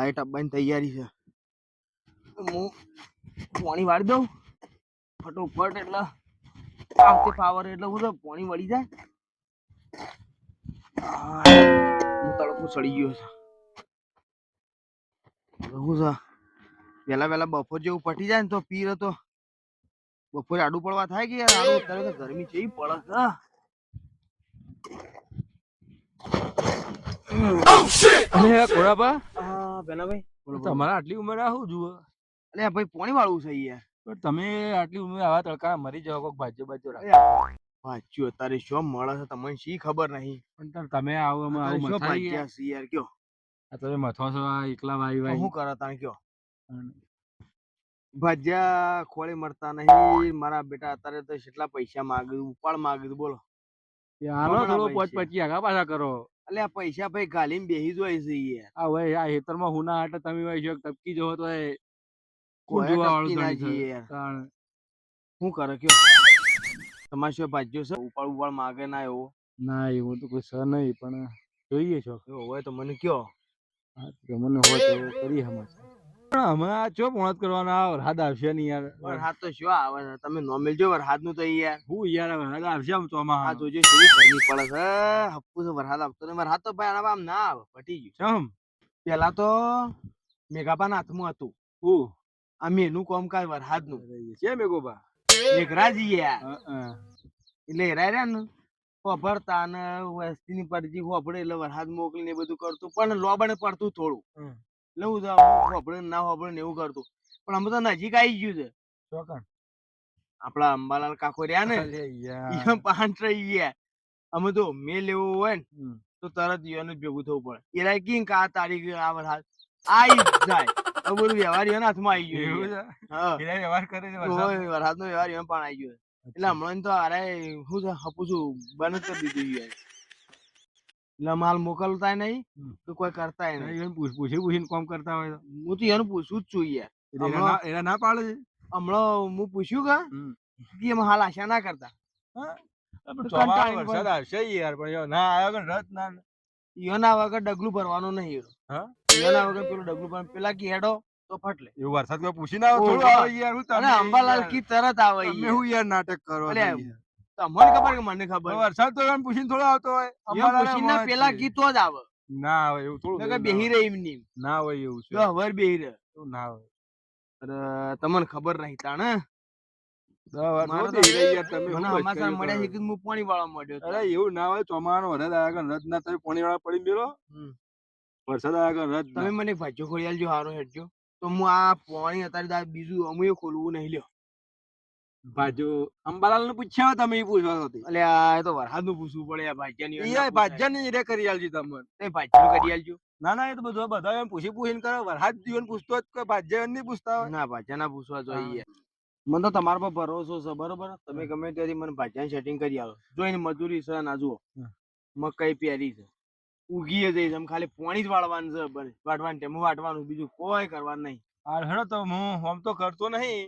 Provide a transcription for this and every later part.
Light આપવાની તૈયારી છે. હું પાણી વાળી દઉં ફટોફટ, એટલે આવતે પાવર એટલે હું તો પાણી વળી જાય. હું તડકો સડી ગયો છે. હું છે વહેલા વહેલા બપોર જેવું પટી જાય ને તો પીર તો બપોરે આડું પડવા થાય કે યાર. આડું અત્યારે તો ગરમી કેવી પડે છે. કોરાબા પેલા ભાઈ તમારા આટલી ઉંમર આ શું જુઓ? અલે ભાઈ પાણી વાળું છે યાર. પણ તમે આટલી ઉંમર આવા તડકા મરી જાવ, કોક ભાજ્યો બાજ્યો રાખો. ભાજ્યો અત્યારે શું મળે છે તમને શી ખબર નહીં. પણ તમે આવું મથાઈ યાર કયો આ તમે મથો છો એકલા વાઈ વાઈ શું કરો તાણ કયો? ભાજ્યા ખોળે મળતા નહીં મારા બેટા. અત્યારે તો કેટલા પૈસા માગ્યું, ઉપાડ માગ્યું બોલો. હાલો થોડો 5-25 આગા પાછા કરો. એટલે આ પૈસા ભાઈ ગાલીને બેહી જ હોય છે યાર. આ ભાઈ આ હેતરમાં હુના હાટે તમે ભાઈ જો ટપકી જો તો એ કોઈ ટપકી ના જઈએ યાર. શું કરે કયો? તમારે શું ભાજ્યો છે? ઉપાડ માગે ના એવો? ના એવું તો કોઈ સર નહીં, પણ જોઈએ છો હોય તો મને કયો. મને હોય તો કરી સમાચાર. પણ અમે આ ચો પોણત કરવાના વરસાદ આવશે નહીં યાર. વરસાદ તો શું આવે છે? તમે નોમેલ જો વરસાદ નું તો યાર હું યાર વરસાદ આવશે આમ ચોમા. આ જોજો કેવી ગરમી પડે છે. હપ્પુ છે વરસાદ આવતો ને વરસાદ તો ભાઈ આમ ના આવે, પટી ગયું. પેલા તો મેઘાબા હાથમાં હતું આ મેનું કોમકાજ વરસાદ નું છે મેઘોબા મેઘરાજી યાર. એટલે હેરાય રહ્યા ને ખબરતા ને વસ્તીની પરજી ખોપડે એટલે વરસાદ મોકલીને બધું કરતું, પણ લોબને પડતું થોડું એટલે હું ખોપડે ના ખોપડે ને એવું કરતું. પણ અમે તો નજીક આવી ગયું છે. આપડા અંબાલાલ કાકો રહ્યા ને પાંચ રહી ગયા. અમે તો મેલ એવું હોય ને તો તરત ઈઓને ભેગું થવું પડે. એરાય કી આ તારીખ આ વરસાદ આવી જાય બધું વ્યવહાર ઈઓના હાથમાં આવી ગયો. વ્યવહાર કરે વરસાદ નો વ્યવહાર એમ પણ આવી ગયો. એટલે હમણાં તો અરે શું છે હપું છું બંધ કરી દીધું યાર. એટલે માલ મોકલતા નહીં તો કોઈ કરતા નહીં. પૂછીને કામ કરતા હોય હું તો એનું પૂછું જ છું યાર. એના ના પાડે છે. હમણાં હું પૂછ્યું કે એમ હાલ આશા ના કરતા. વરસાદ આવશે યાર, પણ ના આવ્યો રદ ના ઈયોના વગર ડગલું ભરવાનું નહીં. ઈયોના વગર પેલું ડગલું ભરવાનું પેલા કી હેડો તો ફટલે. એવું વરસાદ કોઈ પૂછીને આવો થોડું આવે યાર. હું તમે અંબાલાલ કી તરત આવે તમે હું યાર નાટક કરો. તમને ખબર કે મને ખબર વરસાદ તો પૂછીને થોડો આવતો હોય. પૂછીને પેલા કી તો જ આવે. ના આવે એવું થોડું બેહી રહી એમની ના હોય એવું છે. હવાર બેહી રહે ના હોય. તમને ખબર નહીં તાણ પાણી વાળવા માંડ્યો. અરે એવું ના હોય. ચોમાનો વરસાદ આવ્યા રદ ના તમે પાણી વાળા પડી મેલો. વરસાદ આવ્યા રદ તમે મને ભાજો ખોલી આલજો હારો હેડજો તો હું આ પાણી અત્યારે બીજું અમુય ખોલવું નહીં લ્યો. ભાજો અંબાલાલ ને પૂછ્યા તમે એ પૂછવા હતી. એટલે આ તો વરસાદ નું પૂછવું પડે. ભાજ્યા ની રે કરી આલજો તમે ભાજ્યું કરી આલજો. ના ના એ તો બધું બધા પૂછીને કરો. વરસાદ જીવન પૂછતો જ કોઈ ભાજ્ય નહીં પૂછતા હોય. ના ભાજ્યા ના પૂછવા જોઈએ. મને તો તમારા પર ભરોસો છે બરોબર. તમે ગમે ત્યાંથી મને ભાજ્યા સેટિંગ કરી આલો. જોઈને મજૂરી છે ના જુઓ મકઈ પહેરી છે ઉગી જઈશ. આમ ખાલી પાણી જ વાળવાનું છે. વાટવાનું ટેમું વાટવાનું બીજું કોઈ કરવાનું નહીં. હા હેડો તો હું આમ તો કરતો નહીં.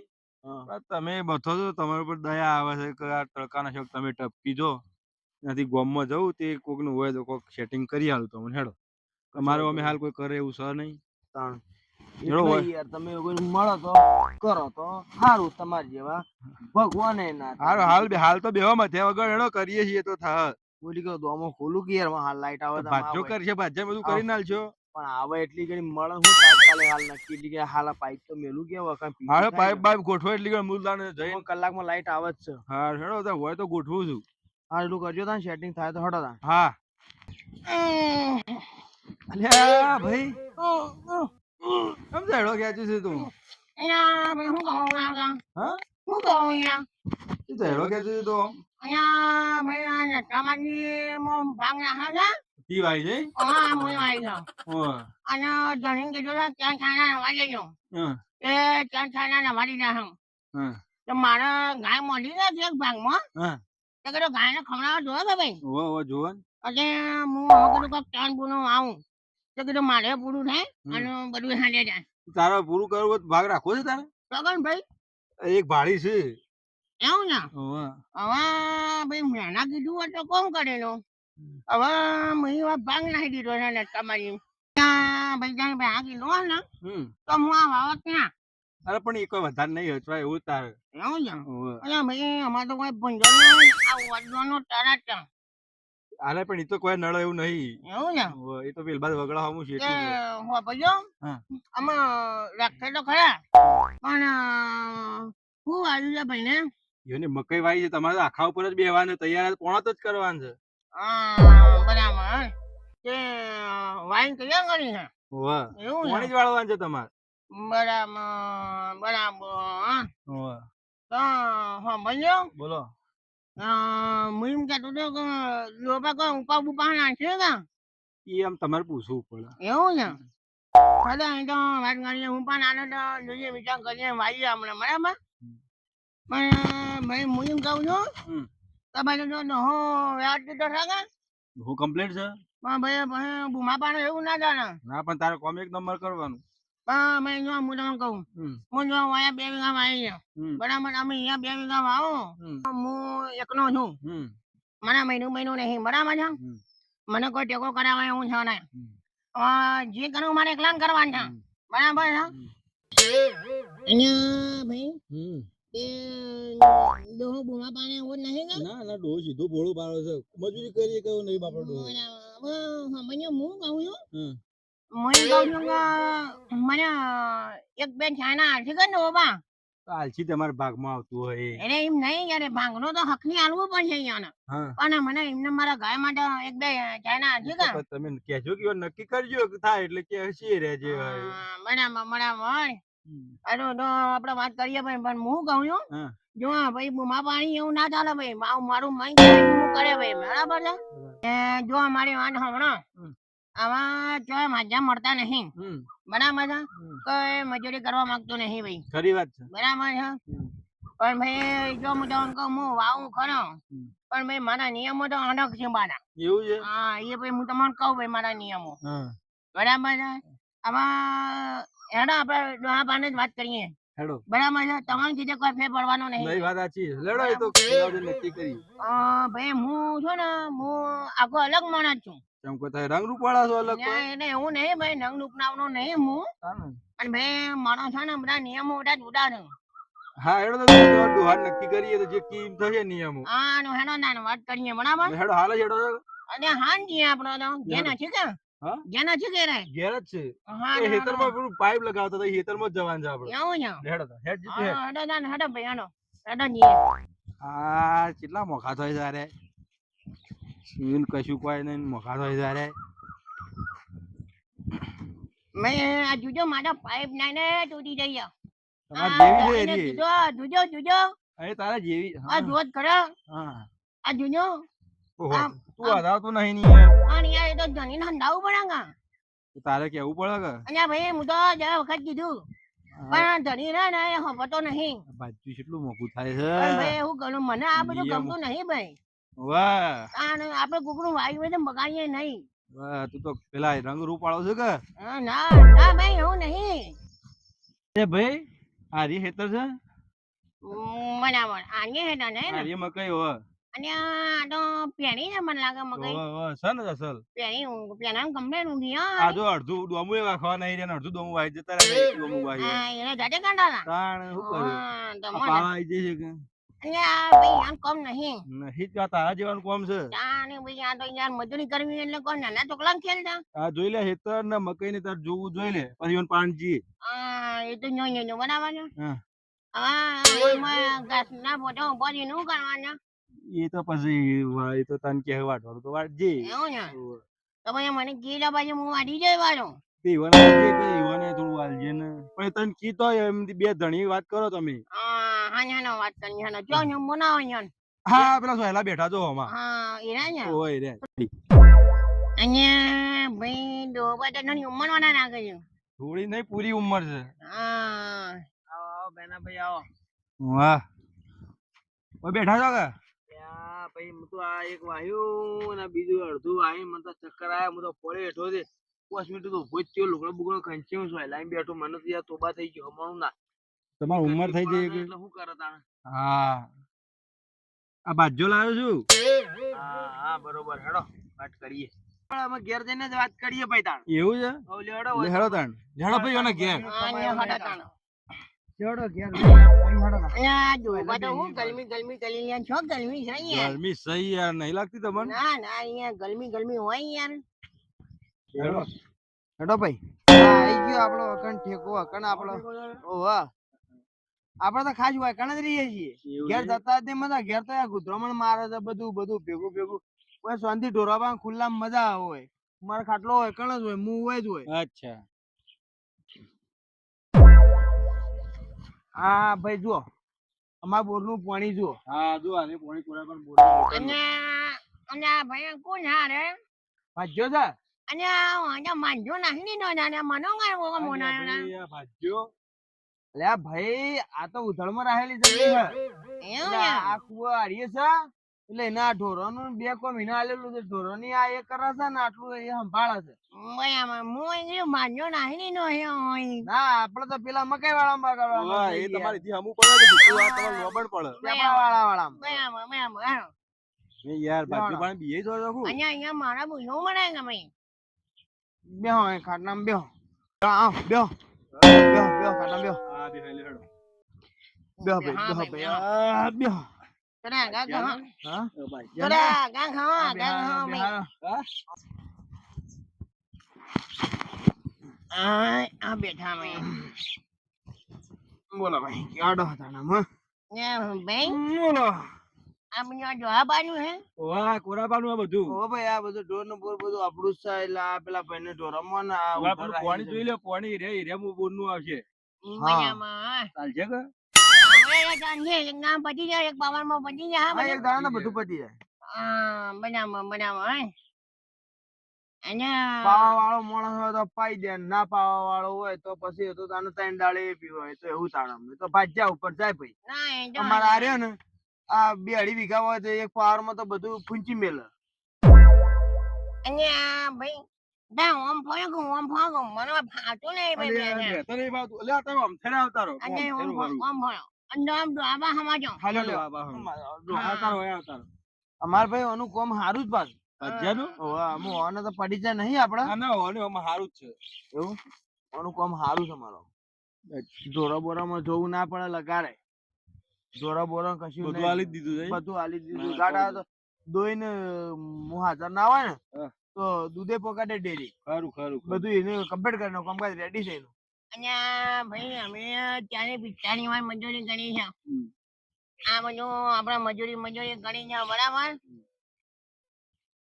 તમે બથો છો તમારા પર દયા આવે છે કે આ તડકાના શોખ તમે ટપકી જો ત્યાંથી ગોમમાં જવું તે કોક નું હોય તો કોક સેટિંગ કરી આલું તમને હેડો. તમારે અમે હાલ કોઈ કરે એવું છે નહીં. યાર તમે મળો તો કરો તો સારું. તમારે જેવા ભગવાન હાલ તો બેવા મધ્યા વગર હેડો કરીએ છીએ તો થા બોલી ગયો દોમો ખોલું કે યાર હાલ લાઈટ આવે ભાજ્યો કરશે. ભાજ્યા બધું કરી નાલજો. પણ આવે એટલી ઘડી મળે હું તાત્કાલિક હાલ નક્કી કે હાલ પાઇપ તો મેલું કે વખત પાઇપ ગોઠવો એટલી ઘડી મુલદાને જઈને કલાકમાં લાઈટ આવે જ છે. હા હેડો તો હોય તો ગોઠવું છું. હા એટલું કરજો તા સેટિંગ થાય તો હડો તા. હા અલ્યા ભાઈ કેમ હેડો ખેંચી છે તું? અહીંયા ભાઈ હું કહું યાર. હા હું કહું યાર. તું તો હેડો ખેંચી છે તું? અહીંયા ભાઈ આ નટામાંથી મો ભાગ નાખા છે. કી ભાઈ છે? હા હું આવી ગયો. અને જણીને કીધું છે ત્યાં છાના નવા જજો. એ ત્યાં છાના નવા દીધા હમ. તો મારે ગાય મળી ને એક ભાગમાં. તો કીધું ગાયને ખવડાવવા જોવે કે ભાઈ? જોવે. એટલે હું હવે કીધું કે ત્રણ પૂરું આવું. તો કીધું મારે પૂરું થાય અને બધું હાલે જાય. તારે પૂરું કરવું ભાગ રાખવો છે તારે? સગન ભાઈ એક ભાડી છે એવું ને. હવે ભાઈ મેના કીધું હોય તો કોમ કરેલો. હવે મેં ભાગ નાખી દીધો છે તમારી ત્યાં ભાઈ ત્યાં ભાઈ આ કિલો હોય ને હમ તો હું આ વાવત ત્યાં અરે પણ એ કોઈ વધારે નહીં હચવાય એવું તારે એવું છે હોવે. અલ્યા ભાઈ અમારે તો કોઈ ભંજન નહીં આ વધવાનો તરત છે. અરે પણ એ તો કોઈ નળ એવું નહીં એવું છે હોવે. એ તો પેલબાદ વગડા હમું કે શેઠું છે હું ભાઈઓ હા. આમાં રાખે તો ખરા પણ શું આવ્યું છે ભાઈને એને મકઈ વાવી છે તમારે તો આખા ઉપર જ બેવાનું તૈયાર પોણત જ કરવાનું છે બરાબર તે વાઈન કયા કરી છે હોવે. એવું પોણી છે જ વાળવાનું છે તમારે બરાબર બરાબર હા. હોવે. તો હા ભાઈઓ બોલો હું એમ કહેતો હતો કે લોબા કોઈ ઉપા બુપા નાખશે કે એ આમ તમારે પૂછવું પડે એવું છે ચાલો અહીં તો વાત કરીએ હું પણ આને તો જોઈએ વિચાર કરીએ વાઈએ હમણાં બરાબર પણ ભાઈ હું એમ કહું છું હમ. કે ભાઈ તો ડોહો વ્યવસ્થિત તો থাকে હું કમ્પ્લીટ છે પણ ભાઈ ભાઈ બુમા પાડે એવું ના જાણે ના પણ તારે કોમ એક નંબર કરવાનું પણ ભાઈ જો હું તમને કહું હમ. હું જો અહીંયા 2 વીઘા વાવી છે હમ. બરાબર અમે અહીંયા 2 વીઘા વાવો હમ. હું એકનો છું હમ. મને મહિનું નહીં બરાબર છે હમ. મને કોઈ ટેકો કરાવે એવું છે નહીં હમ. જે કરવું મારે એકલા કરવાનું છે હમ. બરાબર છે હમ. અહીંયા ભાઈ હમ. એ ડોહો બુમા પાણી એવું જ નહીં કે ના ના ડોહ સીધું ભોળું પાડો છે મજૂરી કરીએ કેવું નહીં બાપડો ડોહ બરાબર હવે હું કહું છું હમ. હું એમ કહું છું કે મને એક બે ચાઇના આલસી કર ને બાબા આલસી તમારા ભાગમાં આવતું હોય એટલે એમ નહીં યાર ભાગનો તો હકની આલવું પડશે અહીંયાને હા પણ મને એમને મારા ગાય માટે એક બે ચાઇના આલસી કર તો તમે કહેજો કે નક્કી કરજો કે થાય એટલે કે હસી રહેજે બરાબર બરાબર અરે તો આપણે વાત કરીએ ભાઈ પણ હું કહું છું હા. જો ભાઈ બુમા પાણી એવું ના ચાલે ભાઈ મારું મન હું કરે ભાઈ બરાબર છે જો અમારી વાત હમણાં આમાં જો મજા મળતા નહીં બરાબર છે કોઈ મજૂરી કરવા માંગતો નહીં ભાઈ ખરી વાત છે બરાબર છે પણ ભાઈ જો હું તમને કહું હું વાવું ખરો પણ ભાઈ મારા નિયમો તો અલગ છે મારા એવું છે હા એ ભાઈ હું તમને કહું ભાઈ મારા નિયમો હા બરાબર છે આમાં હેડો આપણે ડોહા પાને જ વાત કરીએ હેડો બરાબર છે તમારે કીધે કોઈ ફેર પડવાનો નહીં નહીં વાત સાચી લેડો એ તો નક્કી કરી ભાઈ હું છું ને હું આખો અલગ માણસ છું કેમ કોઈ તારે રંગ રૂપાળા છો અલગ કોઈ એને એવું નહીં ભાઈ નંગ નુકનાવનો નહીં હું પણ ભાઈ માણસ છે ને બધા નિયમો બધા જુદા છે હા હેડો તો દોહાર નક્કી કરીએ તો જે કીમ થશે નિયમો હા હેડો ના વાત કરીએ બરાબર હેડો હાલ હેડો અને હાન જીએ આપણો તો ઘેર નથી કે હા ઘેર નથી કે રે ઘેર જ છે હા એ હેતરમાં પેલું પાઇપ લગાવતો તો હેતરમાં જ જવાનું છે આપણે એવું છે હેડો તો હેડ જીતું હેડ હેડો ના હેડો ભાઈ હેડો જીએ આ કેટલા મોખા થાય તારે સીન કશું કોઈ નહીં મોખા થાય તારે મેં આ જુજો મારા પાઇપ નાઈને તૂટી જઈ તમારે જેવી છે એરી જુજો જુજો અરે તારા જેવી આ જોત ખરો હા આ જુજો ઓહો આમ, તું હરાવતો નહીં ની યાર અને યાર એ તો ધણી હંધાવું પડે કે તારે કેવું પડે કે અને ભાઈ હું તો જરા વખત કીધું પણ ધણી રે ને એ હંભતો નહીં બાજુ કેટલું મોકું થાય પણ છે ભાઈ એવું કરું મને આ બધું નિયમ. ગમતું નહીં ભાઈ વાહ અને આપણે કુકડું વાયુ હોય તો બગાડીએ નહીં વાહ તું તો પેલા રંગ રૂપાળો છે કે ના ના ભાઈ એવું નહીં એ ભાઈ આ રી હેતર છે બરાબર આને હેઠા નહીં આ ને રી મકઈ હો અને આ તો પેણી છે મને લાગે મકઈ છે ને અસલ પેણી પેણા ગમે ઊંધી હા આ જો અડધું ડોમું એ વાખવા નહીં રહ્યા ને અડધું ડોમું વાઈ જતા રહ્યા ડોમું વાઈ એને જાતે કાઢા તાણ શું કરે હા તો આ મને પાવા આવી જશે કે અને આ ભાઈ આમ કમ નહીં નહીં જ તારા જેવાનું કોમ છે તાને ભાઈ આ તો યાર મજૂરી કરવી એટલે કોઈ નાના છોકરા ખેલ તા આ જોઈ લે હેતર ને મકઈ ને તાર જોવું જોઈ લે પછી એને પાણી એ તો નો નો બરાબર છે હા હવે એમાં ઘાસ ના ફોટો ઉભો નું કરવાના એ તો પછી એ તો તને કે વાટવાનું તો વાટજે એવું ને તો ભાઈ મને કીધા બાજુ હું વાડી જઈ વાળો તે ઈવન વાટજે કે ઈવને થોડું વાલજે ને પણ તને કીધો એમ બે ધણી વાત કરો તમે હા ના વાત કરી હા જો ને બનાવો યાર હા પેલા સોહેલા બેઠા જો હમા હા એરા ને ઓય રે અને ભાઈ ડોબા તો નાની ઉંમર વાળા ના કર્યું થોડી નહીં પૂરી ઉંમર છે હા આવો બેના ભાઈ આવો વાહ ઓય બેઠા છો કે ત્યાં પછી હું તો આ એક વાયુ ને બીજું અડધું વાયુ મને તો ચક્કર આયા હું તો પડે હેઠો છે 5 મિનિટ તો ઉભો જ થયો લુગડો બુગડો ખંચ્યો છું લાઈન બેઠો મને તો યાર તોબા થઈ ગયો હમણાં ના તમારી ઉંમર થઈ જાય કે એટલે શું કરે તાણે હા આ બાજુ લાવ્યો છું હા હા બરોબર હેડો વાત કરીએ પણ અમે ઘેર જઈને જ વાત કરીએ ભાઈ તાણ. એવું છે હવ લેવડો લે હેડો તાણ હેડો ભાઈ ઓના ઘેર લેવડો ઘેર ભાઈ હેડો તાણ. અહીંયા જોવા તો હું ગરમી ગરમી કરી યાર છો ગરમી છે યાર ગરમી સહી યાર નહીં લાગતી તમને ના ના અહીંયા ગરમી હોય યાર હેડો હેડો ભાઈ હા, આઈ ગયો આપણો અકણ ઠેકો અકણ આપણો ઓવા આપણે તો ખાસ હોય કણ જ રહીએ છીએ એવું ઘેર છે? જતા તે મજા ઘેર તો ગુધરામણ મારે છે બધું ભેગું કોઈ શાંતિ ઢોરાવા ખુલ્લા મજા હોય મારો ખાટલો હોય કણ જ હોય મું હોય જ હોય અચ્છા હા ભાઈ જુઓ અમારા બોરનું પાણી જુઓ હા જો આને પાણી કોરા પણ બોલ અને અને આ ભાઈ કોણ હારે ભાજ્યો છે અને આ માંજો નાખી દીધો ને મનો ગાય મોના ભાજ્યો લે આ ભાઈ આ તો ઉધળમાં રહેલી જમીન છે એટલે આ કુવા હારીએ છે એટલે એના ઢોરોનું 2 કો મહિના આલેલું છે ઢોરોની આ એક કરે છે ને આટલું એ સંભાળે છે બરાબર હું માંજો નાખી દીધો હોય ના આપડે તો પેલા મકાઈ વાળામાં વાહ એ કરવાનું તમારી થી હમુ પડે કે ભૂખું આ તમારું લોબડ પડે વાળામાં બરાબર એ યાર ભાજ્યો પણ બીએ જો રાખું અહીંયા મારા બુનો મળે કે ભાઈ બેહો એ ખાટલામાં બેહો બેહો ખાટલામાં બેહો હા બે હેલે હેડો બેહો ભાઈ આ બેહો તરા ગા ગા હા ભાઈ તરા ગા ખા ગા ખા ભાઈ આ બેઠા ભાઈ બોલો ભાઈ ક્યાડો હતા નામ ને ભાઈ બોલો આ બધા જવાબ આલ્યું હે વાહ કોરાબાનું આ બધું ઓ ભાઈ આ બધું ઢોર નું બોર બધું આપણું જ છે એટલે આ પેલા ભાઈ ને ઢોરમાં ને આ હવે પેલું પાણી જોઈ લે પાણી રે મુ બોર નું આવશે મજામાં ચાલશે કે હવે જાણીએ એક નામ પતી જાય એક પાવરમાં પતી જાય હા એક દાડા બધું પતી જાય બનાવો અને પાવા વાળો માણસ હોય તો પાઈ દે ના પાવા વાળો હોય તો પછી એ તો તાને 3 દાડે પીવો હોય તો એવું તાણમ તો ભાજ્યા ઉપર જાય ભાઈ ના એ તો અમારે આ રહ્યો ને આ 2-2.5 વીઘા હોય તો એક પાવરમાં તો બધું ફૂંચી મેલે અને આ ભાઈ દા ઓમ ફોયો મને ફાટું નહીં ભાઈ તો નહીં બાત લે આ તમે આમ થરે આવતા રહો અને ઓમ ફોયો અને આમ આબા હમાજો હાલો લે આવતા રહો અમાર ભાઈ ઓનું કોમ સારું જ પાછું ભજ્યાનું હું ઓને તો પડી જાય નહીં આપડે ના ના ઓને આમાં સારું જ છે એવું ઓનું કોમ સારું છે મારો ઢોરા બોરામાં જોવું ના પડે લગાડે ઢોરા બોરા કશું બધું આલી જ દીધું છે બધું આલી દીધું ગાડા તો દોઈને હું હાજર ના હોય ને તો દૂધે પકાડે ડેરી ખરું બધું એને કમ્પ્લીટ કરી નાખો કામકાજ રેડી છે એનું અને ભાઈ અમે ત્યારે પિસ્તાની વાર મજૂરી કરી છે આ બધું આપણે મજૂરી કરી છે બરાબર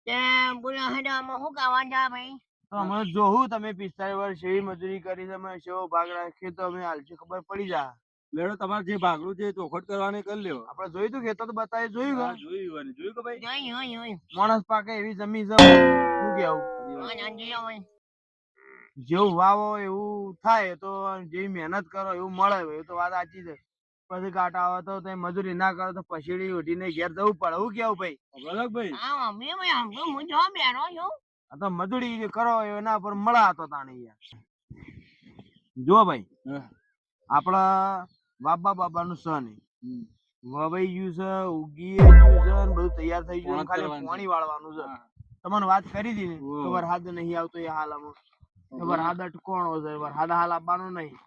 તે બોલો હેડો આમાં શું કાવા જા ભાઈ તો અમે જોવું તમે 45 વર્ષ એવી મજૂરી કરી છે અમે સેવો ભાગ રાખીએ તો અમે હાલથી ખબર પડી જા લેડો તમારે જે ભાગલું છે ચોખટ કરવાની કરી લેવો આપણે જોયું તું ખેતર તો બતાવી જોયું હા, જોયું કે ભાઈ જોઈ માણસ પાકે એવી જમીન છે શું કેવું જેવું વાવો એવું થાય તો જેવી મહેનત કરો એવું મળે એવું તો વાત સાચી છે પછી કાંટા આવે તો તમે મજૂરી ના કરો તો પછીડી ઉઠીને ઘેર જવું પડે એવું કેવું ભાઈ બરાબર ભાઈ હા અમે ભાઈ હું જો બેરો છું આ તો મજૂરી જે કરો એના પર મળા તો તાણી યાર જો ભાઈ આપડા બાબા નું સન વવાઈ ગયું છે ઉગી ગયું છે ને બધું તૈયાર થઈ ગયું ખાલી પાણી વાળવાનું છે તમને વાત કરી હતી ને તો વરસાદ નહીં આવતો એ હાલમાં વરસાદ અટકોણો છે વરસાદ હાલ આવવાનો નહીં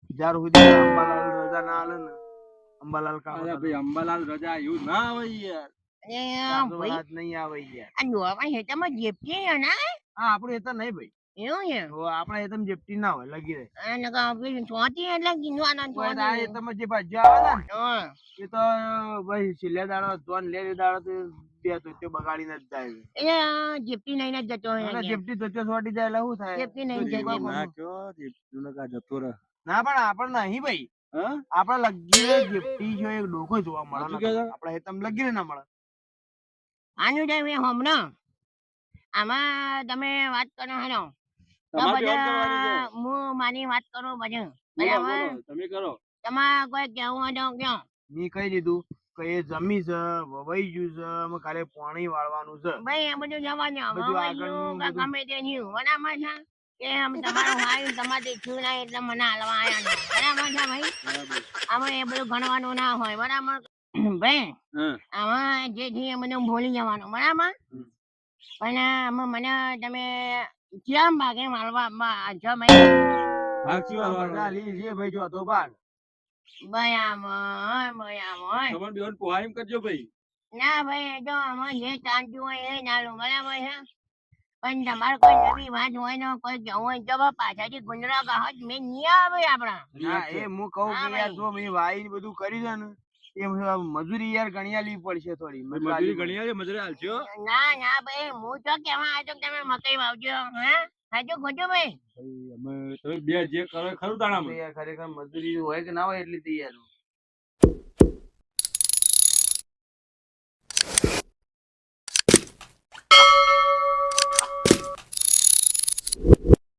જ્યાર સુધી અંબાલાલ રજા ના આલે ને અંબાલાલ ભાઈ અંબાલાલ રજા એવું ના આવે યાર વરસાદ નહીં આવે યાર આ જોવા હેતામાં જેપી છે ને હા આપણું એ તો નહીં ભાઈ એવું છે આપણા એ તમે જેપટી ના હોય લગી રહે અને કાપી ચોથી એટલે કિનવાના આ એ તમે જે ભાજ્યા આવે ને હા એ તો ભાઈ છેલ્લે દાડો જોન લે દાડો તો બે તો તે બગાડીને જ જાય એટલે જેપી લઈને જ જતો હોય અને જેપટી તો છોડી જાય એટલે શું થાય જેપટી લઈને જતો ના કયો જતો રહે ના પણ આપણે નહીં ભાઈ આપણે લગી જેપટી છે એક ડોકો જોવા મળે આપણે એ તમે લગી ના મળે આનું જાય હમણાં આમાં તમે વાત કરો હેલો તો બધા હું મારી વાત કરું બધું બરાબર તમે કરો તમારે કોઈ કેવું હોય તો કયો મેં કહી દીધું કે એ જમી છે વવાઈ ગયું છે અમે ખાલી પાણી વાળવાનું છે ભાઈ એ બધું જવા દો બધું હવે આગળનું કે ગમે તે થયું બરાબર છે કે આમ તમારું હાલ તમારે થયું ના એટલે મને હાલવા આવ્યા નહીં બરાબર છે ભાઈ આમાં એ બધું ભણવાનું ના હોય બરાબર ભાઈ આમાં જે છે એ બધું ભૂલી જવાનું બરાબર પણ આમાં મને તમે કેમ ભાગે મારવા છો ભાઈ? ભાગ શું બધા હાલવાનો? લઈ છે ભાઈ જો તો ભાગ. બરાબર બરાબર. તમને બેન પોહાય એમ કરજો ભાઈ. ના ભાઈ એ તો આમાં જે ચાલતું હોય એ ચાલુ બરાબર છે. પણ તમારે કોઈ નવી વાત હોય ને કોઈ કેવું હોય તો પાછળથી ગુંદરા ગાહટ મેં નહીં આવે આપણા. ના એ હું કહું હા કે યાર ભાઈ. જો મેં વાઈ બધું કર્યું છે ને એ મજૂરી યાર ગણી આલવી પડશે થોડી મજૂરી ગણી આવે મજૂરી હાલજો. ના ના ભાઈ હું તો કેવા આવ્યો તમે મકઈ વાવજો હે સાચું ખોટું ભાઈ? ભાઈ અમે તમે બે જે કરો એ ખરું તાણામાં. યાર ખરેખર મજૂરી હોય કે ના હોય એટલી તૈયાર